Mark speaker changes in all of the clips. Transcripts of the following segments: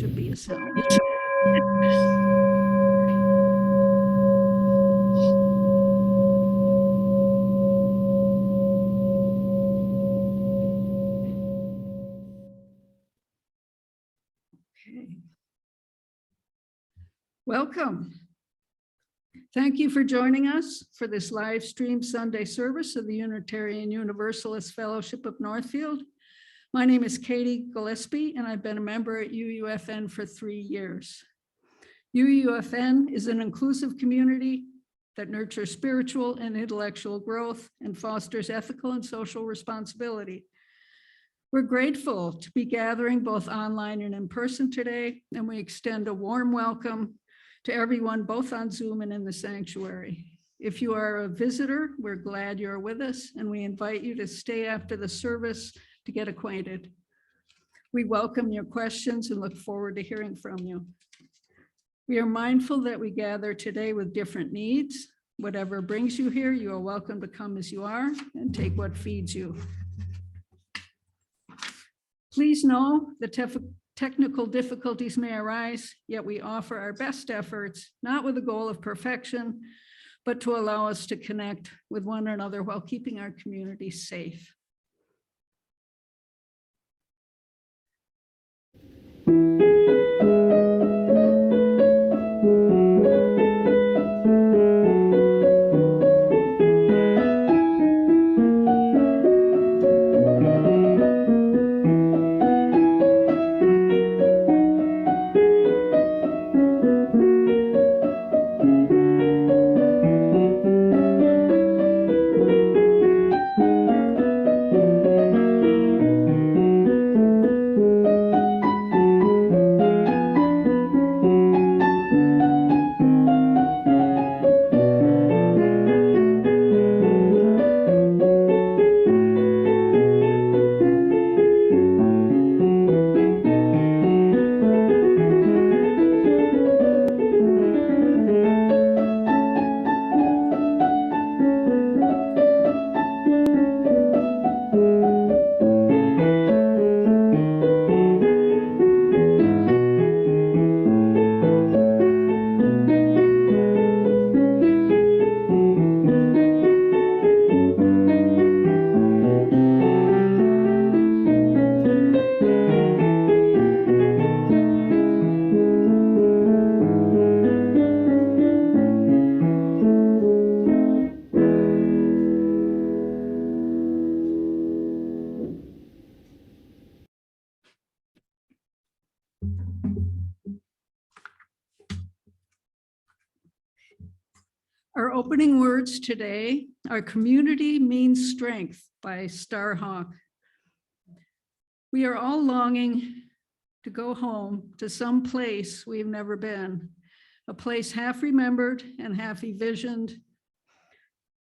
Speaker 1: should be a sound. Okay. Welcome. Thank you for joining us for this live stream Sunday service of the Unitarian Universalist Fellowship of Northfield. My name is Katie Gillespie, and I've been a member at UUFN for 3 years. UUFN is an inclusive community that nurtures spiritual and intellectual growth and fosters ethical and social responsibility. We're grateful to be gathering both online and in person today, and we extend a warm welcome to everyone both on Zoom and in the sanctuary. If you are a visitor, we're glad you're with us, and we invite you to stay after the service to get acquainted. We welcome your questions and look forward to hearing from you. We are mindful that we gather today with different needs. Whatever brings you here, you are welcome to come as you are and take what feeds you. Please know the technical difficulties may arise, yet we offer our best efforts, not with the goal of perfection, but to allow us to connect with one another while keeping our community safe. Our opening words today are "Community Means Strength" by Starhawk. We are all longing to go home to some place we've never been, a place half remembered and half envisioned.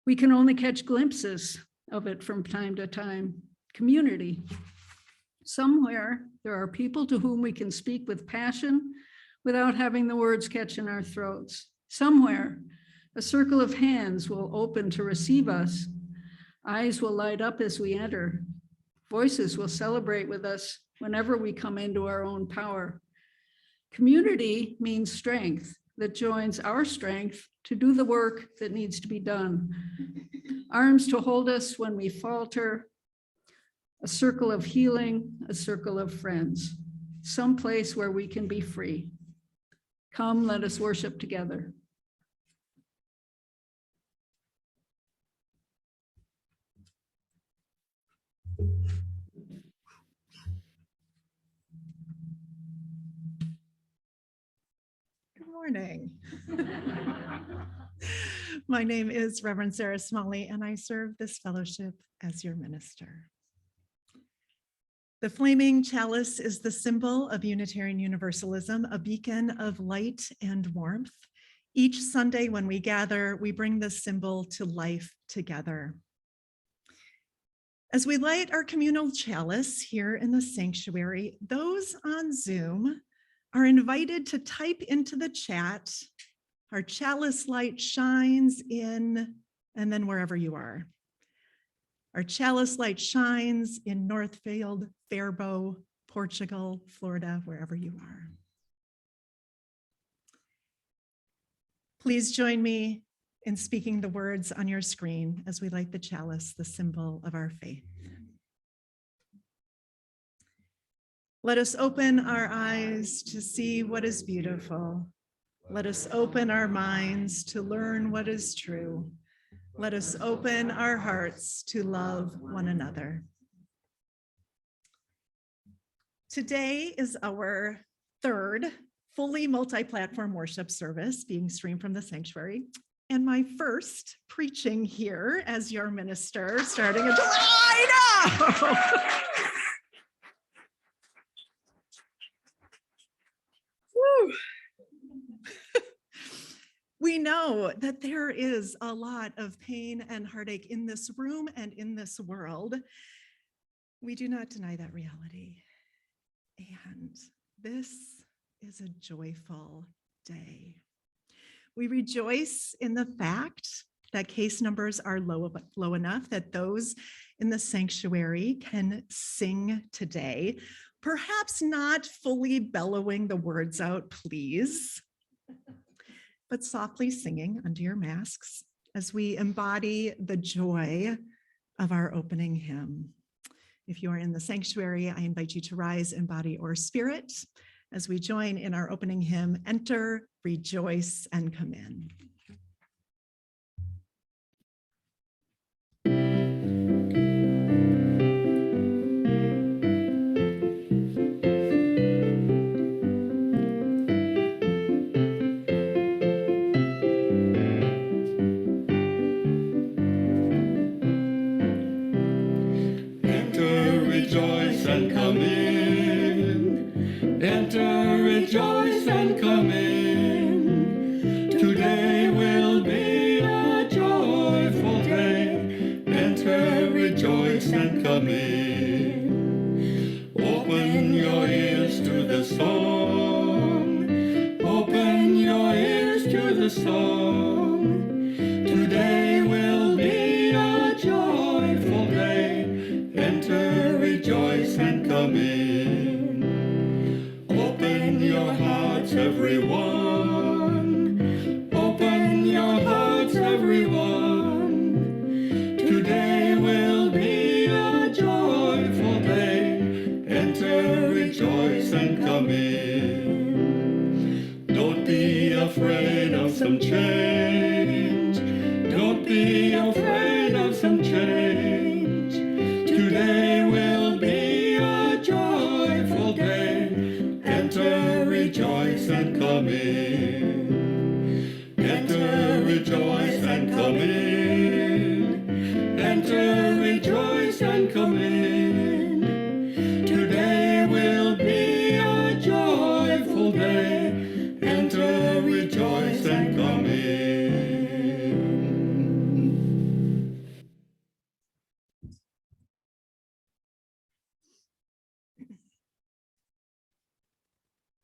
Speaker 1: We can only catch glimpses of it from time to time. Community. Somewhere there are people to whom we can speak with passion without having the words catch in our throats. Somewhere a circle of hands will open to receive us. Eyes will light up as we enter. Voices will celebrate with us whenever we come into our own power. Community means strength that joins our strength to do the work that needs to be done. Arms to hold us when we falter. A circle of healing, a circle of friends. Some place where we can be free. Come, let us worship together.
Speaker 2: Good morning. My name is Reverend Sara Smalley, and I serve this fellowship as your minister. The flaming chalice is the symbol of Unitarian Universalism, a beacon of light and warmth. Each Sunday when we gather, we bring this symbol to life together. As we light our communal chalice here in the sanctuary, those on Zoom are invited to type into the chat, "Our chalice light shines in," and then wherever you are. Our chalice light shines in Northfield, Faribault, Portugal, Florida, wherever you are. Please join me in speaking the words on your screen as we light the chalice, the symbol of our faith. Let us open our eyes to see what is beautiful. Let us open our minds to learn what is true. Let us open our hearts to love one another. Today is our third fully multi-platform worship service being streamed from the sanctuary, and my first preaching here as your minister starting in July. Woo. We know that there is a lot of pain and heartache in this room and in this world. We do not deny that reality. And this is a joyful day. We rejoice in the fact that case numbers are low enough that those in the sanctuary can sing today, perhaps not fully bellowing the words out, please, but softly singing under your masks as we embody the joy of our opening hymn. If you are in the sanctuary, I invite you to rise in body or spirit as we join in our opening hymn, Enter, Rejoice, and Come In.
Speaker 3: Enter, rejoice, and come in. Today will be a joyful day. Enter, rejoice, and come in. Open your ears to the song. Open your ears to the song. Today will be a joyful day. Enter, rejoice, and come in. Open your hearts, everyone. Open your hearts, everyone. Today will be a joyful day. Enter, rejoice, and come in. Don't be afraid of some change. Don't be afraid of some change. Today will be a joyful day. Enter, rejoice, and come in. Enter, rejoice, and come in. Enter, rejoice, and come in. Today will be a joyful day. Enter, rejoice, and come in.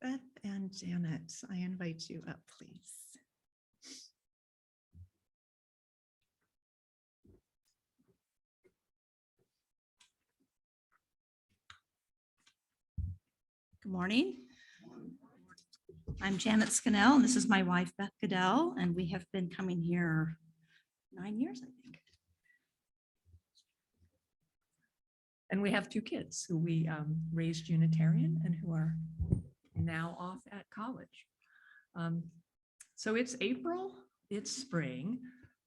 Speaker 2: Beth and Janet, I invite you up, please.
Speaker 4: Good morning. I'm Janet Scannell, and this is my wife, Beth Goodell, and we have been coming here 9 years, I think.
Speaker 5: And we have two kids who we raised Unitarian and who are now off at college. So it's April, it's spring,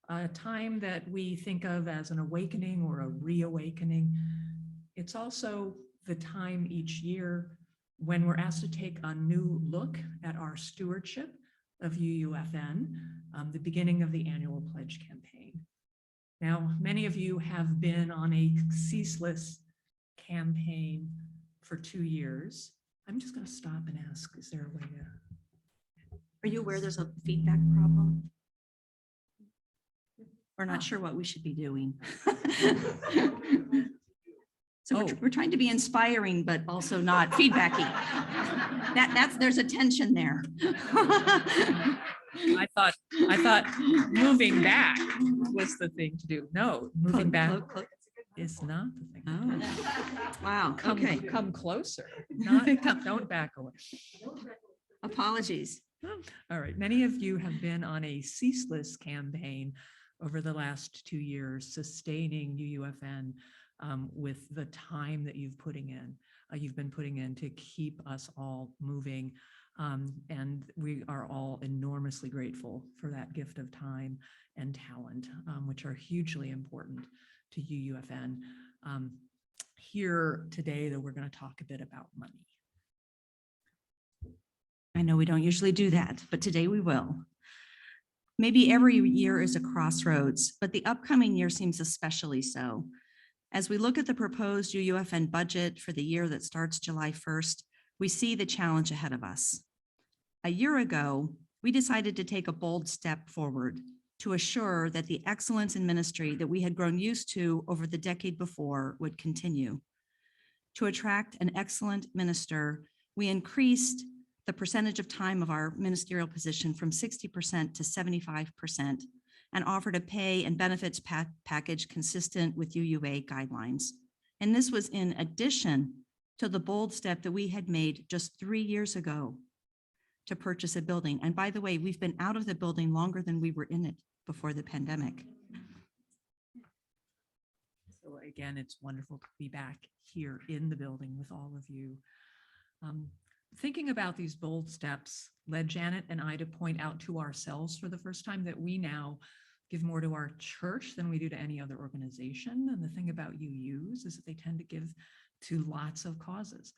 Speaker 5: a time that we think of as an awakening or a reawakening. It's also the time each year when we're asked to take a new look at our stewardship of UUFN, the beginning of the annual pledge campaign. Now, many of you have been on a ceaseless campaign for 2 years. I'm just going to stop and ask, is there a way to?
Speaker 4: Are you aware there's a feedback problem? We're not sure what we should be doing. So we're trying to be inspiring, but also not feedbacky. There's a tension there.
Speaker 5: I thought moving back was the thing to do. No, moving back is not the thing.
Speaker 4: Oh, wow. Okay.
Speaker 5: Come closer. Don't back away.
Speaker 4: Apologies.
Speaker 5: All right. Many of you have been on a ceaseless campaign over the last 2 years, sustaining UUFN with the time that you've been putting in to keep us all moving. And we are all enormously grateful for that gift of time and talent, which are hugely important to UUFN. Here today, though, we're going to talk a bit about money.
Speaker 4: I know we don't usually do that, but today we will. Maybe every year is a crossroads, but the upcoming year seems especially so. As we look at the proposed UUFN budget for the year that starts July 1st, we see the challenge ahead of us. A year ago, we decided to take a bold step forward to assure that the excellence in ministry that we had grown used to over the decade before would continue. To attract an excellent minister, we increased the percentage of time of our ministerial position from 60% to 75% and offered a pay and benefits package consistent with UUA guidelines. And this was in addition to the bold step that we had made just 3 years ago to purchase a building. And by the way, we've been out of the building longer than we were in it before the pandemic.
Speaker 5: So again, it's wonderful to be back here in the building with all of you. Thinking about these bold steps led Janet and I to point out to ourselves for the first time that we now give more to our church than we do to any other organization. And the thing about UUs is that they tend to give to lots of causes.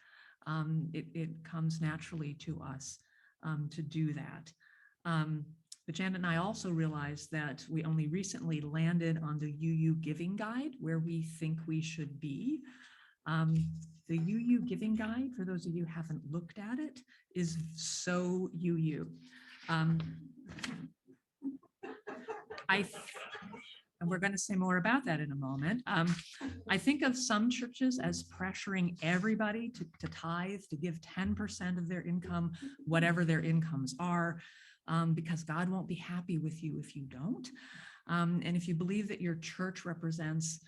Speaker 5: It comes naturally to us to do that. But Janet and I also realized that we only recently landed on the UU Giving Guide, where we think we should be. The UU Giving Guide, for those of you who haven't looked at it, is so UU. And we're going to say more about that in a moment. I think of some churches as pressuring everybody to tithe, to give 10% of their income, whatever their incomes are, because God won't be happy with you if you don't. And if you believe that your church represents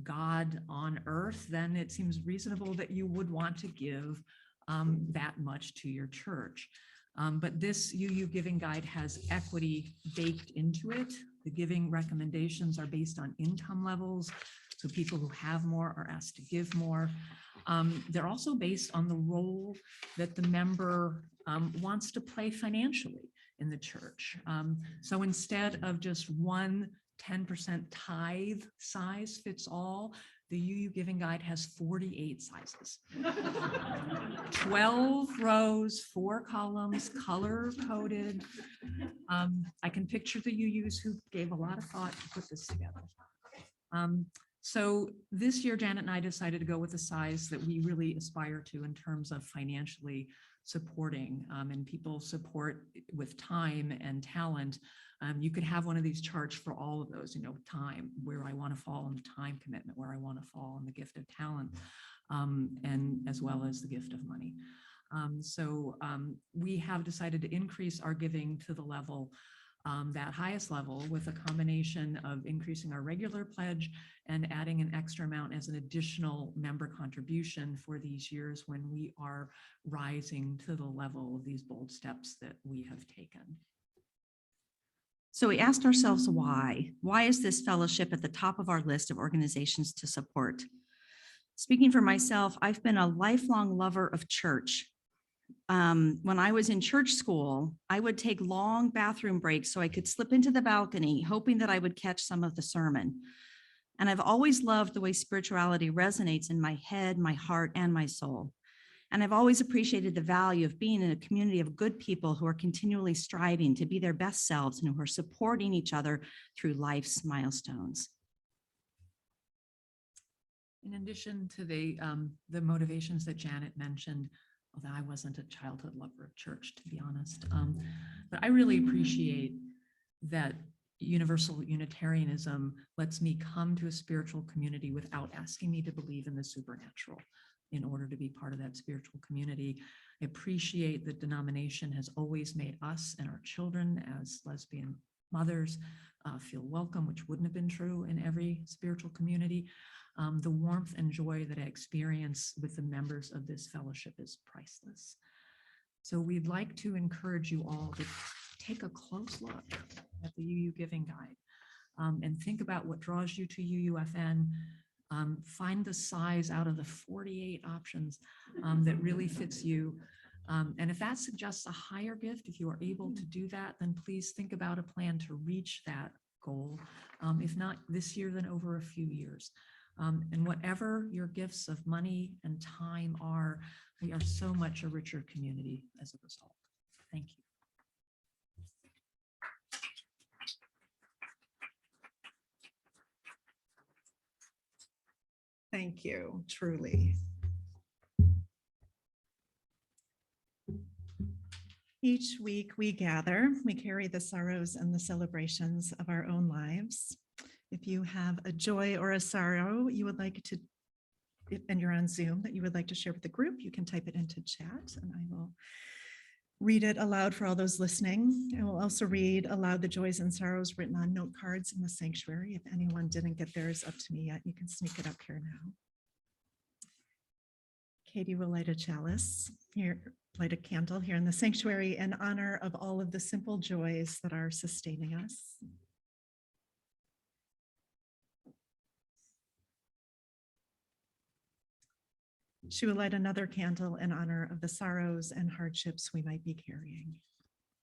Speaker 5: God on earth, then it seems reasonable that you would want to give that much to your church. But this UU Giving Guide has equity baked into it. The giving recommendations are based on income levels, so people who have more are asked to give more. They're also based on the role that the member wants to play financially in the church. So instead of just one 10% tithe size fits all, the UU Giving Guide has 48 sizes. 12 rows, 4 columns, color coded. I can picture the UUs who gave a lot of thought to put this together. So this year, Janet and I decided to go with the size that we really aspire to in terms of financially supporting, and people support with time and talent. You could have one of these charts for all of those, time, where I want to fall on the time commitment, where I want to fall on the gift of talent, and as well as the gift of money. So we have decided to increase our giving to the level, that highest level, with a combination of increasing our regular pledge and adding an extra amount as an additional member contribution for these years when we are rising to the level of these bold steps that we have taken.
Speaker 4: So we asked ourselves why. Why is this fellowship at the top of our list of organizations to support? Speaking for myself, I've been a lifelong lover of church. When I was in church school, I would take long bathroom breaks so I could slip into the balcony, hoping that I would catch some of the sermon. And I've always loved the way spirituality resonates in my head, my heart, and my soul. And I've always appreciated the value of being in a community of good people who are continually striving to be their best selves and who are supporting each other through life's milestones.
Speaker 5: In addition to the motivations that Janet mentioned, although I wasn't a childhood lover of church, to be honest, but I really appreciate that universal Unitarianism lets me come to a spiritual community without asking me to believe in the supernatural in order to be part of that spiritual community. I appreciate that denomination has always made us and our children as lesbian mothers feel welcome, which wouldn't have been true in every spiritual community. The warmth and joy that I experience with the members of this fellowship is priceless. So we'd like to encourage you all to take a close look at the UU Giving Guide and think about what draws you to UUFN. Find the size out of the 48 options that really fits you. And if that suggests a higher gift, if you are able to do that, then please think about a plan to reach that goal. If not this year, then over a few years. And whatever your gifts of money and time are, we are so much a richer community as a result. Thank you.
Speaker 2: Thank you, truly. Each week we gather, we carry the sorrows and the celebrations of our own lives. If you have a joy or a sorrow you would like to, and you're on Zoom, that you would like to share with the group, you can type it into chat and I will read it aloud for all those listening. I will also read aloud the joys and sorrows written on note cards in the sanctuary. If anyone didn't get theirs up to me yet, you can sneak it up here now. Katie will light a chalice here, light a candle here in the sanctuary in honor of all of the simple joys that are sustaining us. She will light another candle in honor of the sorrows and hardships we might be carrying.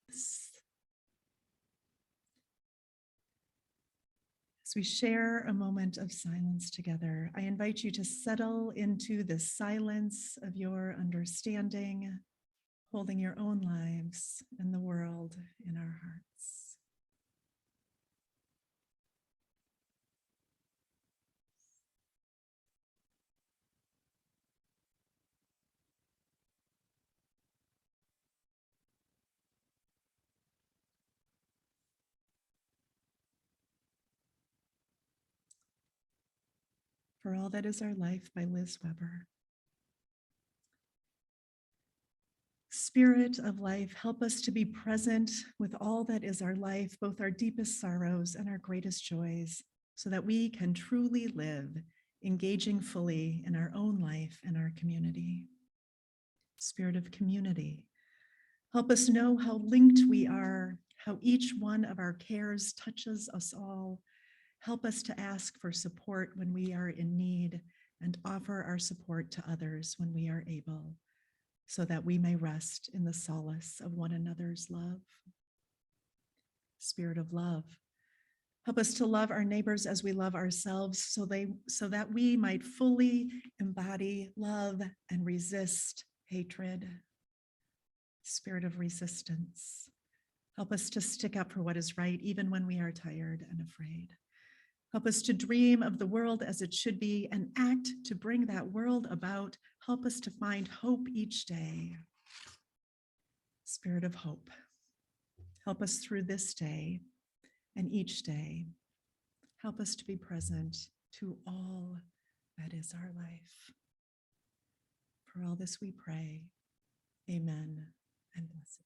Speaker 2: As we share a moment of silence together, I invite you to settle into the silence of your understanding, holding your own lives and the world in our hearts. For All That Is Our Life by Liz Weber. Spirit of life, help us to be present with all that is our life, both our deepest sorrows and our greatest joys, so that we can truly live, engaging fully in our own life and our community. Spirit of community, help us know how linked we are, how each one of our cares touches us all. Help us to ask for support when we are in need and offer our support to others when we are able, so that we may rest in the solace of one another's love. Spirit of love, help us to love our neighbors as we love ourselves, so that we might fully embody love and resist hatred. Spirit of resistance, help us to stick up for what is right, even when we are tired and afraid. Help us to dream of the world as it should be and act to bring that world about. Help us to find hope each day. Spirit of hope, help us through this day and each day. Help us to be present to all that is our life. For all this we pray, amen and blessed be.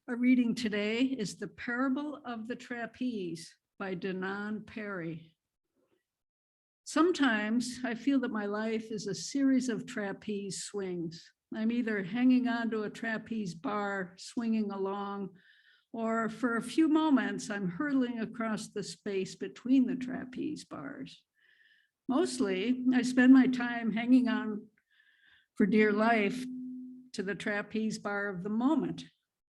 Speaker 1: Our reading today is The Parable of the Trapeze by Danon Perry. Sometimes I feel that my life is a series of trapeze swings. I'm either hanging onto a trapeze bar, swinging along, or for a few moments, I'm hurtling across the space between the trapeze bars. Mostly, I spend my time hanging on for dear life to the trapeze bar of the moment.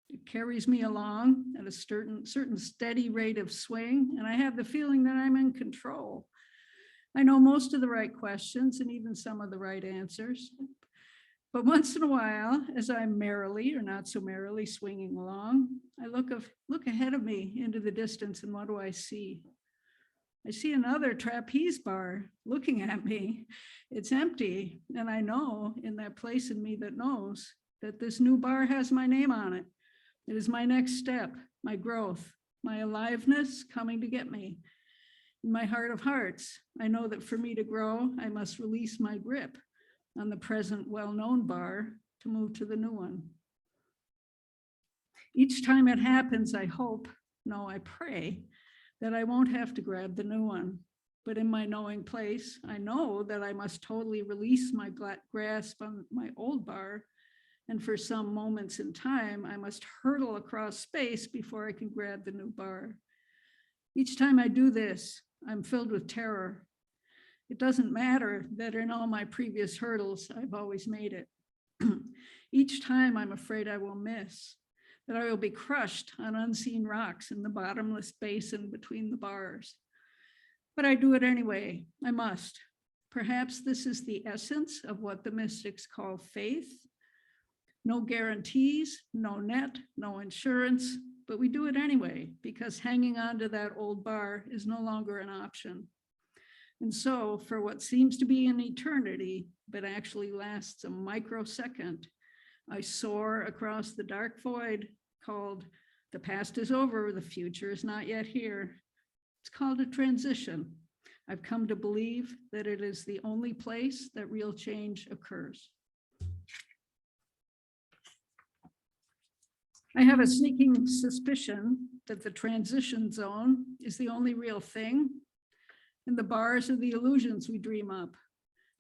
Speaker 1: It carries me along at a certain steady rate of swing, and I have the feeling that I'm in control. I know most of the right questions and even some of the right answers. But once in a while, as I'm merrily or not so merrily swinging along, I look ahead of me into the distance, and what do I see? I see another trapeze bar looking at me. It's empty, and I know in that place in me that knows that this new bar has my name on it. It is my next step, my growth, my aliveness coming to get me. In my heart of hearts, I know that for me to grow, I must release my grip on the present well-known bar to move to the new one. Each time it happens, I hope, no, I pray that I won't have to grab the new one. But in my knowing place, I know that I must totally release my grasp on my old bar. And for some moments in time, I must hurtle across space before I can grab the new bar. Each time I do this, I'm filled with terror. It doesn't matter that in all my previous hurdles, I've always made it. Each time I'm afraid I will miss, that I will be crushed on unseen rocks in the bottomless basin between the bars. But I do it anyway, I must. Perhaps this is the essence of what the mystics call faith. No guarantees, no net, no insurance, but we do it anyway because hanging on to that old bar is no longer an option. And so for what seems to be an eternity, but actually lasts a microsecond, I soar across the dark void called the past is over, the future is not yet here. It's called a transition. I've come to believe that it is the only place that real change occurs. I have a sneaking suspicion that the transition zone is the only real thing, and the bars are the illusions we dream up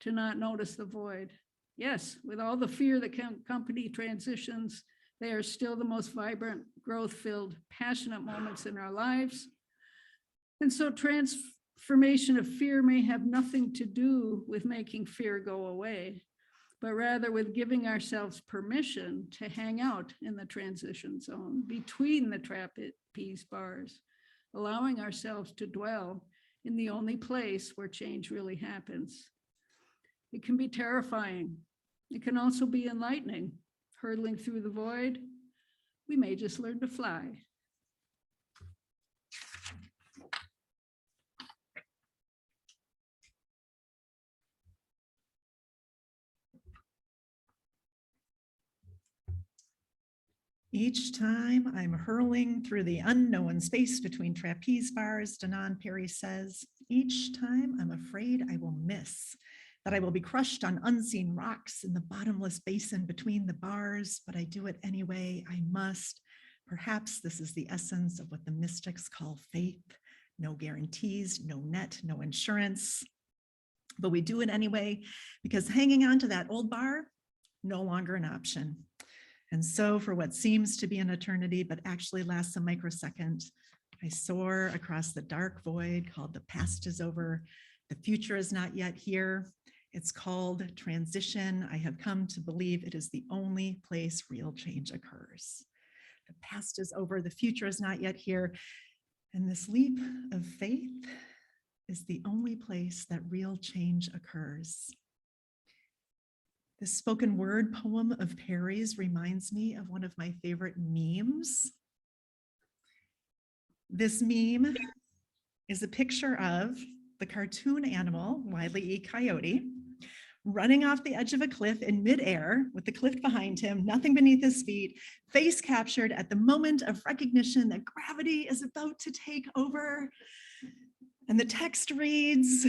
Speaker 1: to not notice the void. Yes, with all the fear that can accompany transitions, they are still the most vibrant, growth-filled, passionate moments in our lives. And so transformation of fear may have nothing to do with making fear go away, but rather with giving ourselves permission to hang out in the transition zone between the trapeze bars, allowing ourselves to dwell in the only place where change really happens. It can be terrifying. It can also be enlightening. Hurtling through the void, we may just learn to fly.
Speaker 2: Each time I'm hurling through the unknown space between trapeze bars, Danon Perry says, each time I'm afraid I will miss, that I will be crushed on unseen rocks in the bottomless basin between the bars, but I do it anyway, I must. Perhaps this is the essence of what the mystics call faith. No guarantees, no net, no insurance, but we do it anyway because hanging on to that old bar, no longer an option. And so for what seems to be an eternity, but actually lasts a microsecond, I soar across the dark void called the past is over. The future is not yet here. It's called transition. I have come to believe it is the only place real change occurs. The past is over, the future is not yet here. And this leap of faith is the only place that real change occurs. This spoken word poem of Perry's reminds me of one of my favorite memes. This meme is a picture of the cartoon animal, Wile E. Coyote, running off the edge of a cliff in midair with the cliff behind him, nothing beneath his feet, face captured at the moment of recognition that gravity is about to take over. And the text reads,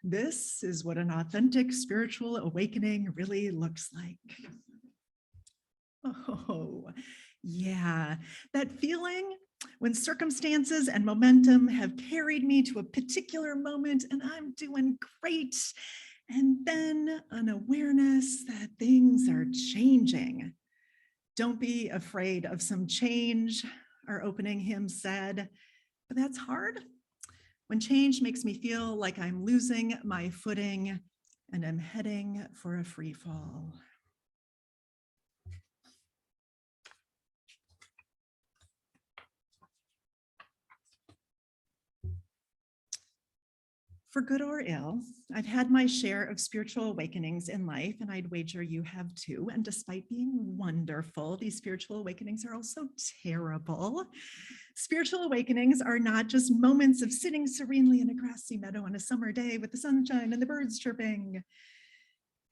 Speaker 2: "This is what an authentic spiritual awakening really looks like." Oh, yeah, that feeling when circumstances and momentum have carried me to a particular moment and I'm doing great. And then an awareness that things are changing. Don't be afraid of some change, our opening hymn said, but that's hard when change makes me feel like I'm losing my footing and I'm heading for a free fall. For good or ill, I've had my share of spiritual awakenings in life, and I'd wager you have too. And despite being wonderful, these spiritual awakenings are also terrible. Spiritual awakenings are not just moments of sitting serenely in a grassy meadow on a summer day with the sunshine and the birds chirping.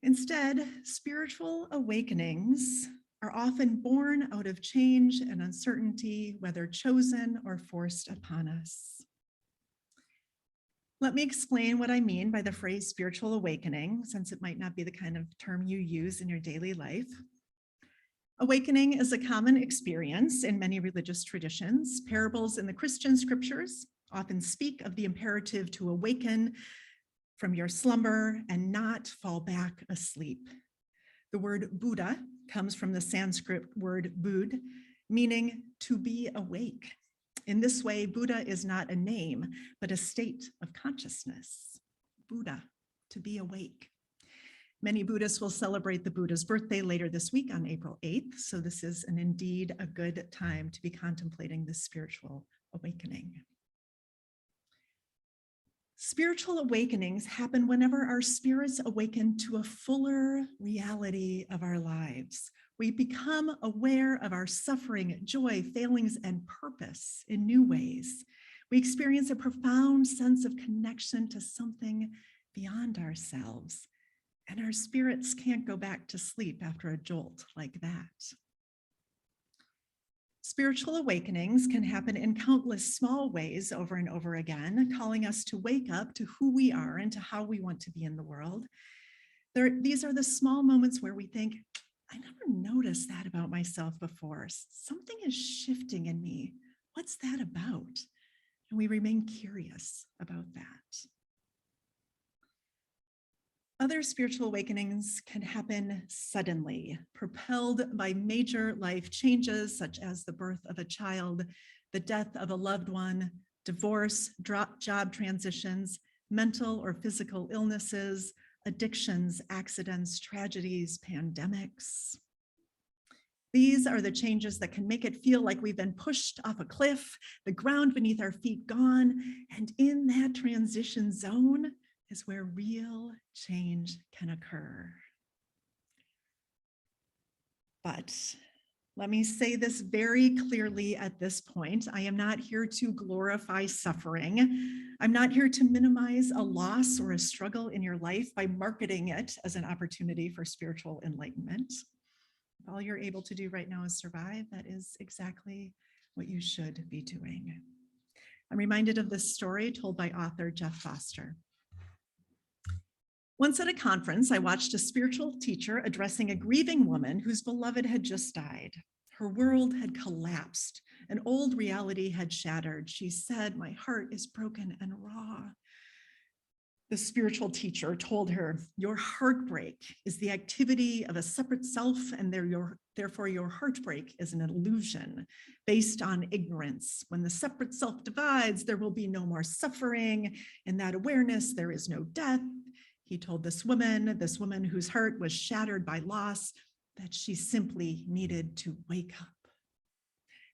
Speaker 2: Instead, spiritual awakenings are often born out of change and uncertainty, whether chosen or forced upon us. Let me explain what I mean by the phrase spiritual awakening, since it might not be the kind of term you use in your daily life. Awakening is a common experience in many religious traditions. Parables in the Christian scriptures often speak of the imperative to awaken from your slumber and not fall back asleep. The word Buddha comes from the Sanskrit word bud, meaning to be awake. In this way, Buddha is not a name, but a state of consciousness. Buddha, to be awake. Many Buddhists will celebrate the Buddha's birthday later this week on April 8th, so this is indeed a good time to be contemplating this spiritual awakening. Spiritual awakenings happen whenever our spirits awaken to a fuller reality of our lives. We become aware of our suffering, joy, failings, and purpose in new ways. We experience a profound sense of connection to something beyond ourselves, and our spirits can't go back to sleep after a jolt like that. Spiritual awakenings can happen in countless small ways over and over again, calling us to wake up to who we are and to how we want to be in the world. These are the small moments where we think, I never noticed that about myself before. Something is shifting in me. What's that about? And we remain curious about that. Other spiritual awakenings can happen suddenly, propelled by major life changes, such as the birth of a child, the death of a loved one, divorce, job transitions, mental or physical illnesses, addictions, accidents, tragedies, pandemics. These are the changes that can make it feel like we've been pushed off a cliff, the ground beneath our feet gone, and in that transition zone is where real change can occur. But let me say this very clearly at this point. I am not here to glorify suffering. I'm not here to minimize a loss or a struggle in your life by marketing it as an opportunity for spiritual enlightenment. If all you're able to do right now is survive, that is exactly what you should be doing. I'm reminded of this story told by author Jeff Foster. Once at a conference, I watched a spiritual teacher addressing a grieving woman whose beloved had just died. Her world had collapsed. An old reality had shattered. She said, "My heart is broken and raw." The spiritual teacher told her, "Your heartbreak is the activity of a separate self, and therefore your heartbreak is an illusion based on ignorance. When the separate self divides, there will be no more suffering. In that awareness, there is no death." He told this woman whose heart was shattered by loss, that she simply needed to wake up.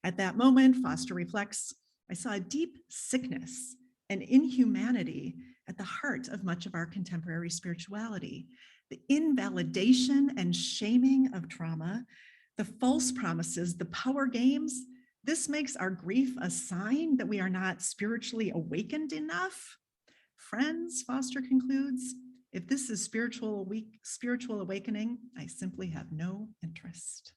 Speaker 2: At that moment, Foster reflects, I saw a deep sickness and inhumanity at the heart of much of our contemporary spirituality. The invalidation and shaming of trauma, the false promises, the power games, this makes our grief a sign that we are not spiritually awakened enough. Friends, Foster concludes, if this is spiritual awakening, I simply have no interest.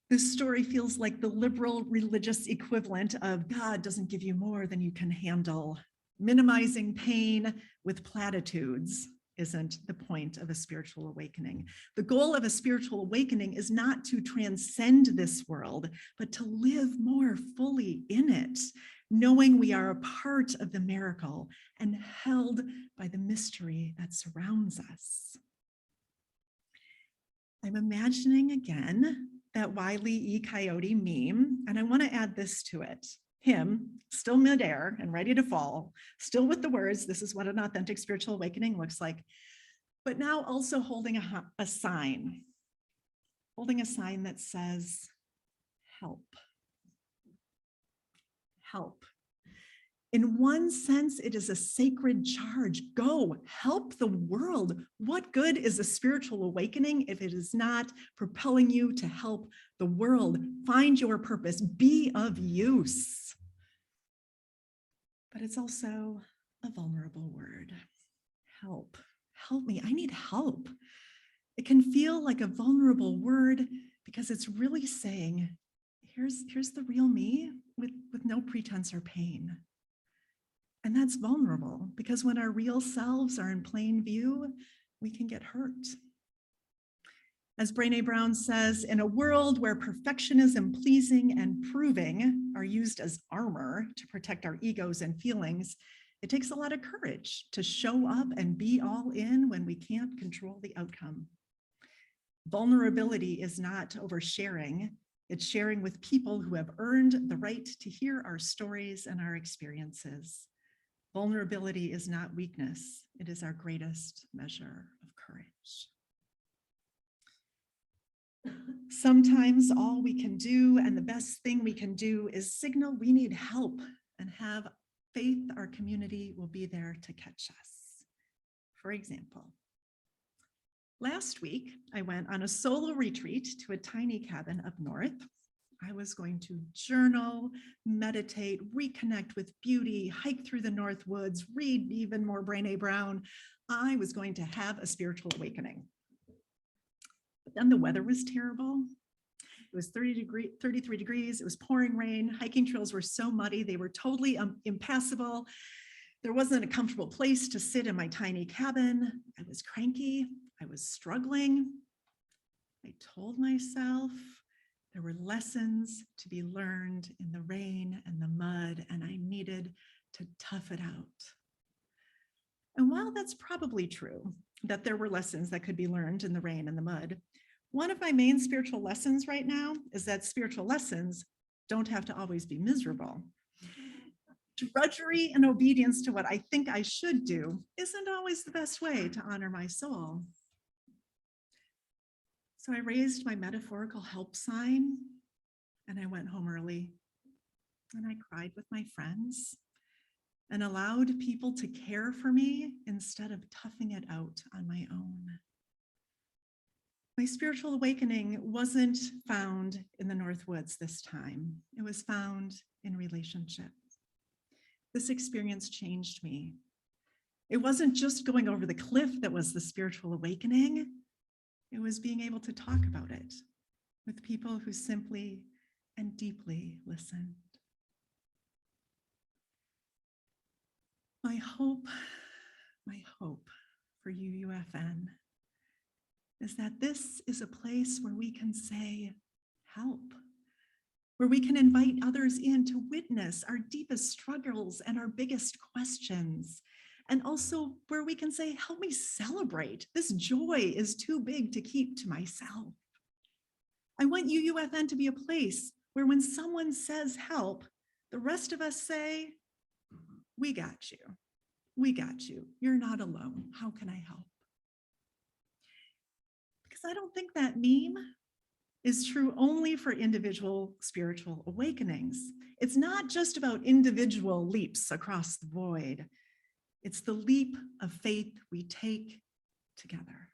Speaker 2: This story feels like the liberal religious equivalent of God doesn't give you more than you can handle. Minimizing pain with platitudes isn't the point of a spiritual awakening. The goal of a spiritual awakening is not to transcend this world, but to live more fully in it, knowing we are a part of the miracle and held by the mystery that surrounds us. I'm imagining again that Wile E. Coyote meme, and I want to add this to it. Him, still midair and ready to fall, still with the words, "This is what an authentic spiritual awakening looks like," but now also holding a sign that says, "Help. Help." In one sense, it is a sacred charge. Go help the world. What good is a spiritual awakening if it is not propelling you to help the world? Find your purpose, be of use. But it's also a vulnerable word. Help. Help me. I need help. It can feel like a vulnerable word because it's really saying, here's the real me with no pretense or pain. And that's vulnerable because when our real selves are in plain view, we can get hurt. As Brené Brown says, in a world where perfectionism, pleasing, and proving are used as armor to protect our egos and feelings, it takes a lot of courage to show up and be all in when we can't control the outcome. Vulnerability is not oversharing. It's sharing with people who have earned the right to hear our stories and our experiences. Vulnerability is not weakness. It is our greatest measure of courage. Sometimes all we can do and the best thing we can do is signal we need help and have faith our community will be there to catch us. For example, last week I went on a solo retreat to a tiny cabin up north. I was going to journal, meditate, reconnect with beauty, hike through the North Woods, read even more Brené Brown. I was going to have a spiritual awakening. But then the weather was terrible. It was 33 degrees. It was pouring rain. Hiking trails were so muddy. They were totally impassable. There wasn't a comfortable place to sit in my tiny cabin. I was cranky. I was struggling. I told myself there were lessons to be learned in the rain and the mud, and I needed to tough it out. And while that's probably true, that there were lessons that could be learned in the rain and the mud, one of my main spiritual lessons right now is that spiritual lessons don't have to always be miserable. Drudgery and obedience to what I think I should do isn't always the best way to honor my soul. So I raised my metaphorical help sign and I went home early and I cried with my friends and allowed people to care for me instead of toughing it out on my own. My spiritual awakening wasn't found in the North Woods this time. It was found in relationship. This experience changed me. It wasn't just going over the cliff that was the spiritual awakening. It was being able to talk about it with people who simply and deeply listened. My hope for UUFN is that this is a place where we can say, help, where we can invite others in to witness our deepest struggles and our biggest questions, and also where we can say, help me celebrate. This joy is too big to keep to myself. I want UUFN to be a place where when someone says help, the rest of us say, we got you. We got you. You're not alone. How can I help? Because I don't think that meme is true only for individual spiritual awakenings. It's not just about individual leaps across the void. It's the leap of faith we take together.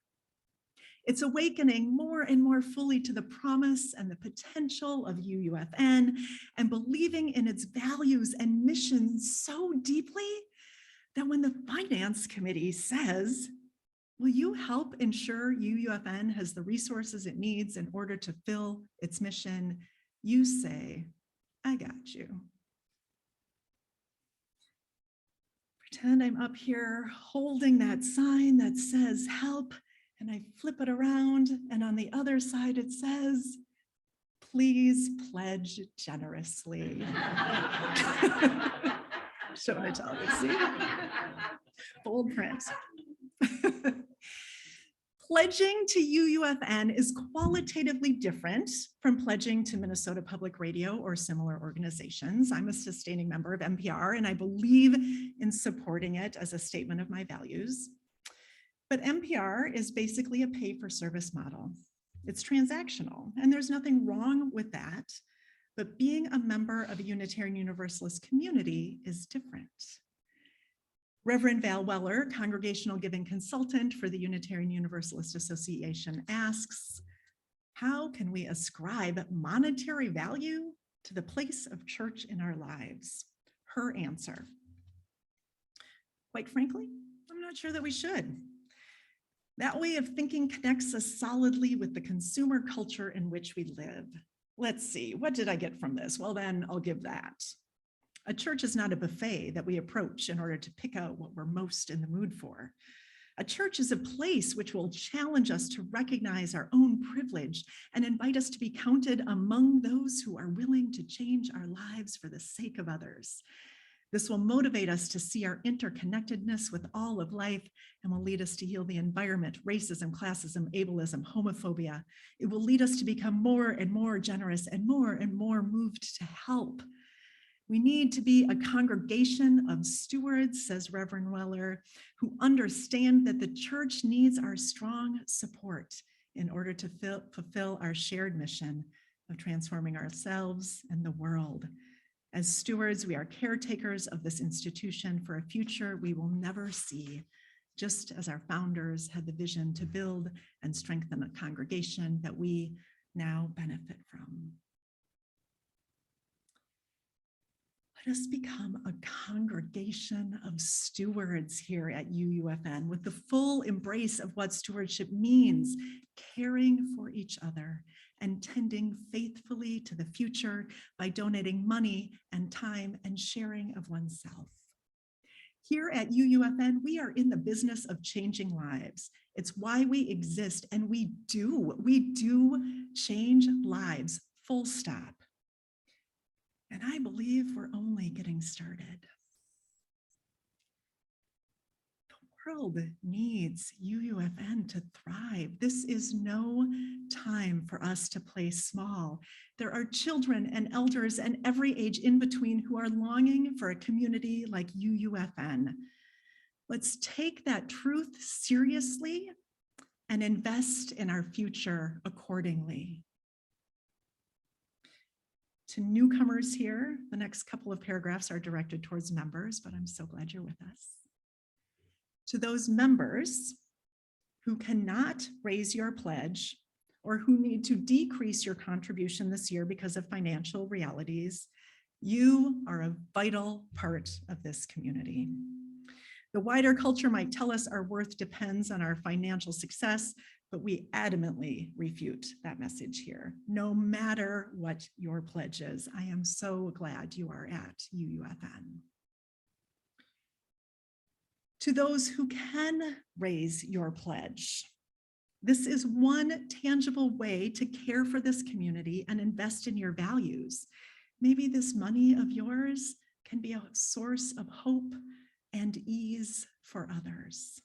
Speaker 2: It's awakening more and more fully to the promise and the potential of UUFN and believing in its values and mission so deeply that when the finance committee says, will you help ensure UUFN has the resources it needs in order to fill its mission? You say, I got you. Pretend I'm up here holding that sign that says help, and I flip it around, and on the other side it says, please pledge generously. Showing it to all you see. Bold print. Pledging to UUFN is qualitatively different from pledging to Minnesota Public Radio or similar organizations. I'm a sustaining member of NPR, and I believe in supporting it as a statement of my values. But NPR is basically a pay-for-service model. It's transactional, and there's nothing wrong with that. But being a member of a Unitarian Universalist community is different. Reverend Val Weller, congregational giving consultant for the Unitarian Universalist Association, asks, how can we ascribe monetary value to the place of church in our lives? Her answer, quite frankly, I'm not sure that we should. That way of thinking connects us solidly with the consumer culture in which we live. Let's see, what did I get from this? Well, then I'll give that. A church is not a buffet that we approach in order to pick out what we're most in the mood for. A church is a place which will challenge us to recognize our own privilege and invite us to be counted among those who are willing to change our lives for the sake of others. This will motivate us to see our interconnectedness with all of life and will lead us to heal the environment, racism, classism, ableism, homophobia. It will lead us to become more and more generous and more moved to help. We need to be a congregation of stewards, says Reverend Weller, who understand that the church needs our strong support in order to fulfill our shared mission of transforming ourselves and the world. As stewards, we are caretakers of this institution for a future we will never see, just as our founders had the vision to build and strengthen a congregation that we now benefit from. Let us become a congregation of stewards here at UUFN with the full embrace of what stewardship means, caring for each other and tending faithfully to the future by donating money and time and sharing of oneself. Here at UUFN, we are in the business of changing lives. It's why we exist, and we do change lives, full stop. And I believe we're only getting started. The world needs UUFN to thrive. This is no time for us to play small. There are children and elders and every age in between who are longing for a community like UUFN. Let's take that truth seriously and invest in our future accordingly. To newcomers here, the next couple of paragraphs are directed towards members, but I'm so glad you're with us. To those members who cannot raise your pledge or who need to decrease your contribution this year because of financial realities, you are a vital part of this community. The wider culture might tell us our worth depends on our financial success, but we adamantly refute that message here, no matter what your pledge is. I am so glad you are at UUFN. To those who can raise your pledge, this is one tangible way to care for this community and invest in your values. Maybe this money of yours can be a source of hope and ease for others.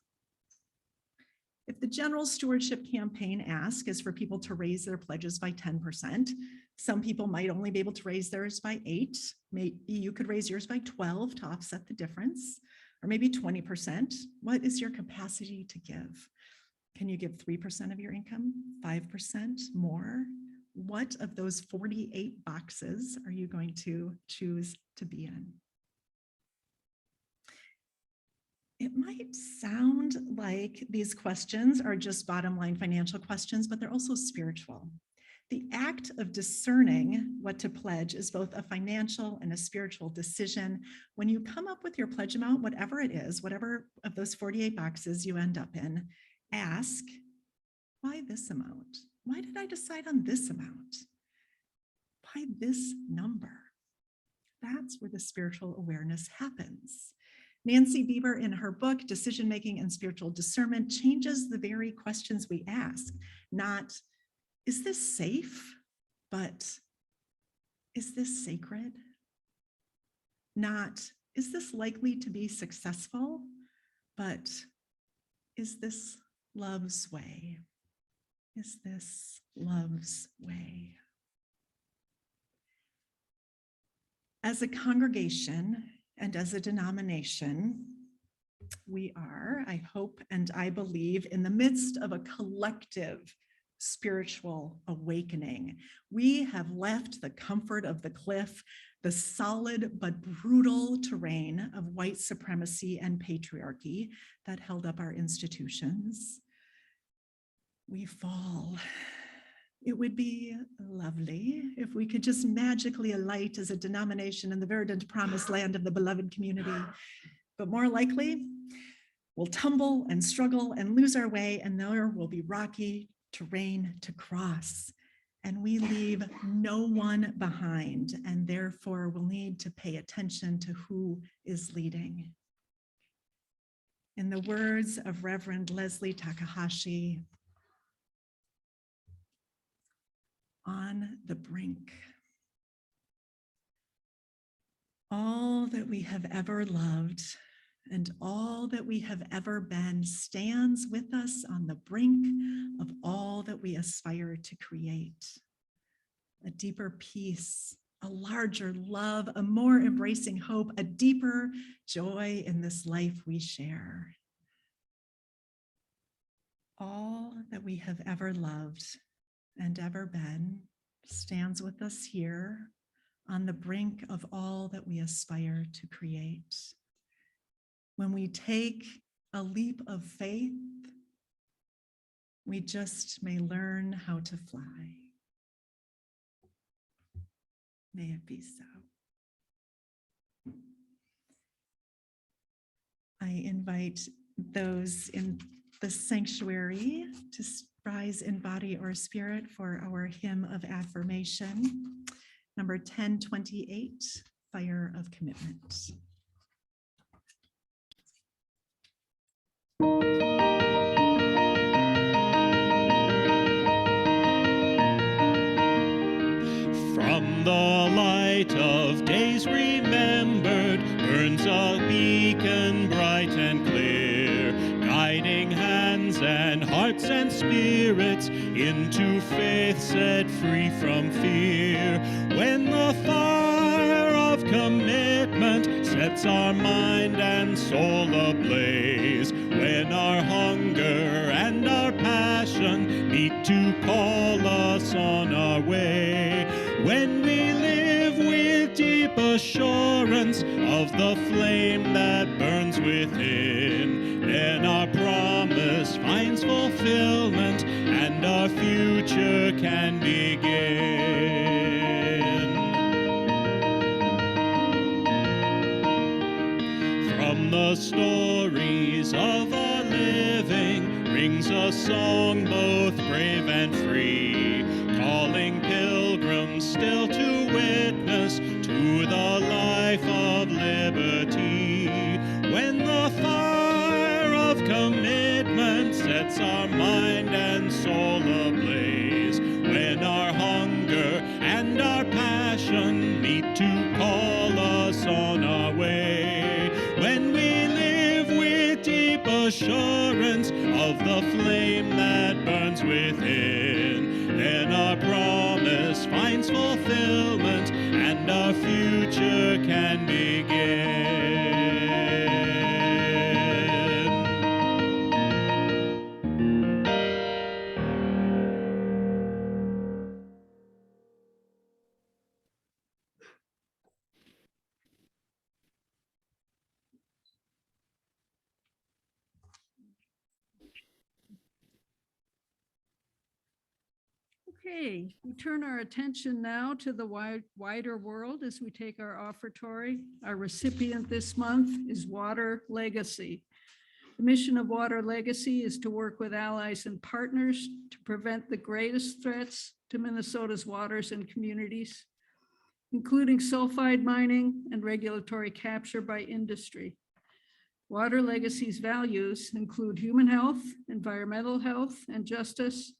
Speaker 2: If the General Stewardship Campaign ask is for people to raise their pledges by 10%, some people might only be able to raise theirs by 8%. Maybe you could raise yours by 12% to offset the difference, or maybe 20%. What is your capacity to give? Can you give 3% of your income, 5%, more? What of those 48 boxes are you going to choose to be in? It might sound like these questions are just bottom line financial questions, but they're also spiritual. The act of discerning what to pledge is both a financial and a spiritual decision. When you come up with your pledge amount, whatever it is, whatever of those 48 boxes you end up in, ask, why this amount? Why did I decide on this amount? Why this number? That's where the spiritual awareness happens. Nancy Bieber, in her book, Decision Making and Spiritual Discernment, changes the very questions we ask. Not, is this safe? But, is this sacred? Not, is this likely to be successful? But, is this love's way? Is this love's way? As a congregation, and as a denomination, we are, I hope and I believe, in the midst of a collective spiritual awakening. We have left the comfort of the cliff, the solid but brutal terrain of white supremacy and patriarchy that held up our institutions. We fall. It would be lovely if we could just magically alight as a denomination in the verdant promised land of the beloved community. But more likely, we'll tumble and struggle and lose our way, and there will be rocky terrain to cross. and we leave no one behind, and therefore will need to pay attention to who is leading. In the words of Reverend Leslie Takahashi, on the brink. All that we have ever loved and all that we have ever been stands with us on the brink of all that we aspire to create. A deeper peace, a larger love, a more embracing hope, a deeper joy in this life we share. All that we have ever loved and ever been stands with us here on the brink of all that we aspire to create. When we take a leap of faith, we just may learn how to fly. May it be so. I invite those in the sanctuary to rise in body or spirit for our hymn of affirmation, number 1028, Fire of Commitment.
Speaker 3: From the light of days remembered burns a beacon bright and clear, guiding hands and hearts and spirits into faith set free from fear. When the fire of commitment sets our mind and soul ablaze, when our hunger and our passion meet to call us on our way, when we live with deep assurance of the flame that burns within, then our promise finds fulfillment and our future can begin. From the stories of our living rings a song both brave and free, calling pilgrims still to witness to the life of liberty. When the fire of commitment sets our mind and soul ablaze, when our hunger and our passion meet to call us on our way, when we live with deep assurance of the flame that burns within, then our promise finds fulfillment and our future can begin.
Speaker 1: Okay, we turn our attention now to the wider world as we take our offertory. Our recipient this month is Water Legacy. The mission of Water Legacy is to work with allies and partners to prevent the greatest threats to Minnesota's waters and communities, including sulfide mining and regulatory capture by industry. Water Legacy's values include human health, environmental health and justice,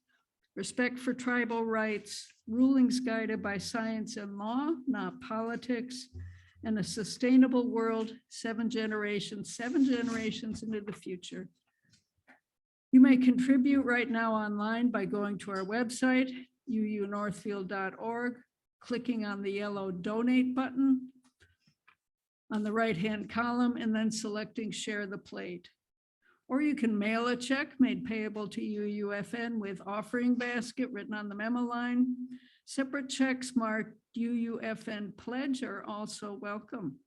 Speaker 1: respect for tribal rights, rulings guided by science and law, not politics, and a sustainable world, 7 generations into the future. You may contribute right now online by going to our website, uunorthfield.org, clicking on the yellow donate button on the right-hand column, and then selecting share the plate. Or you can mail a check made payable to UUFN with offering basket written on the memo line. Separate checks marked UUFN pledge are also welcome.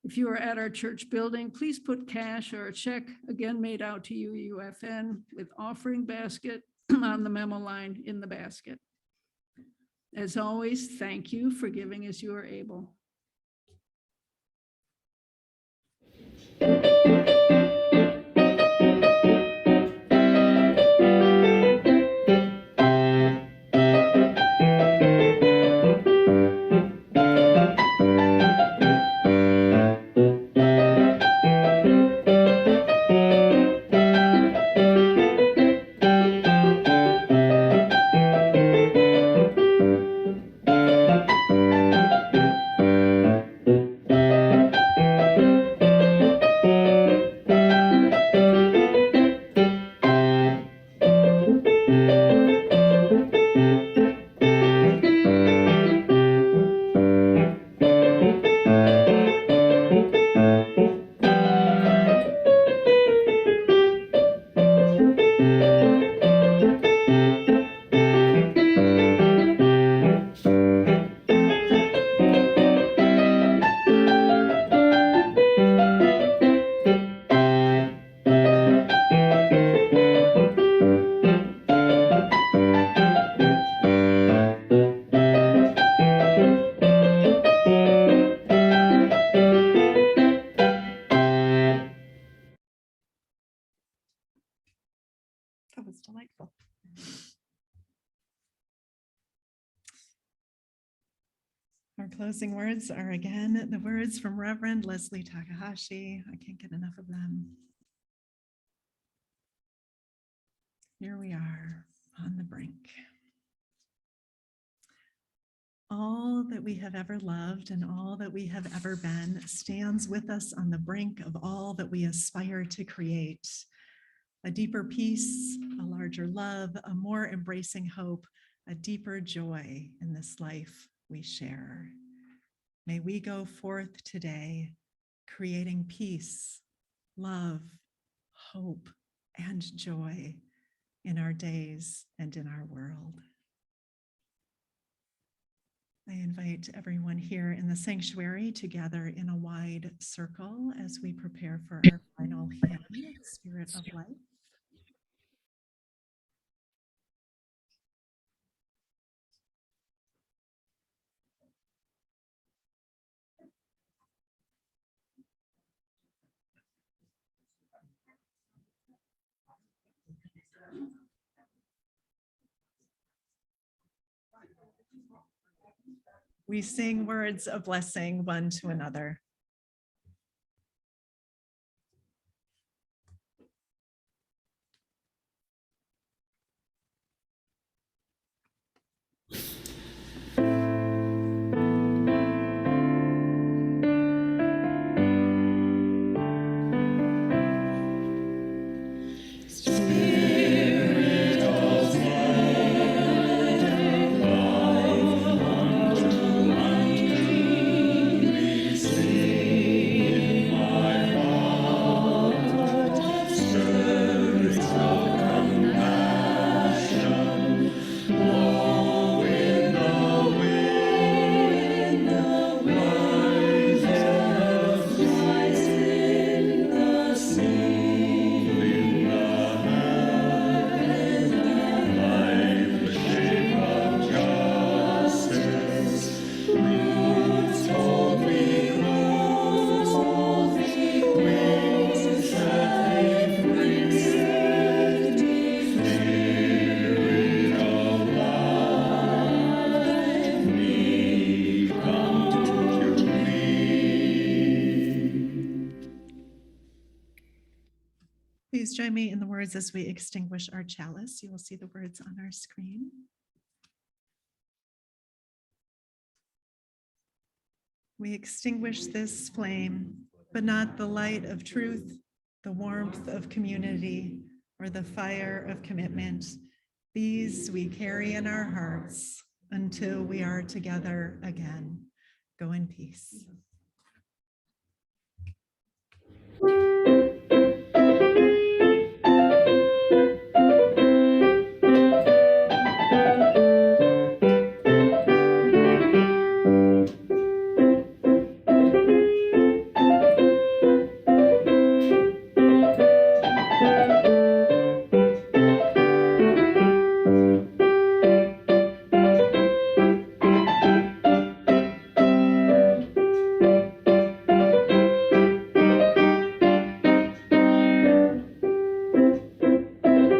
Speaker 1: If you are at our church building, please put cash or a check, again made out to UUFN with offering basket on the memo line in the basket. As always, thank you for giving as you are able.
Speaker 2: closing words are again the words from Reverend Leslie Takahashi. I can't get enough of them. Here we are on the brink. All that we have ever loved and all that we have ever been stands with us on the brink of all that we aspire to create. A deeper peace, a larger love, a more embracing hope, a deeper joy in this life we share. May we go forth today creating peace, love, hope, and joy in our days and in our world. I invite everyone here in the sanctuary to gather in a wide circle as we prepare for our final hymn, Spirit of Life. We sing words of blessing one to another. Please join me in the words as we extinguish our chalice. You will see the words on our screen. We extinguish this flame, but not the light of truth, the warmth of community, or the fire of commitment. These we carry in our hearts until we are together again. Go in peace.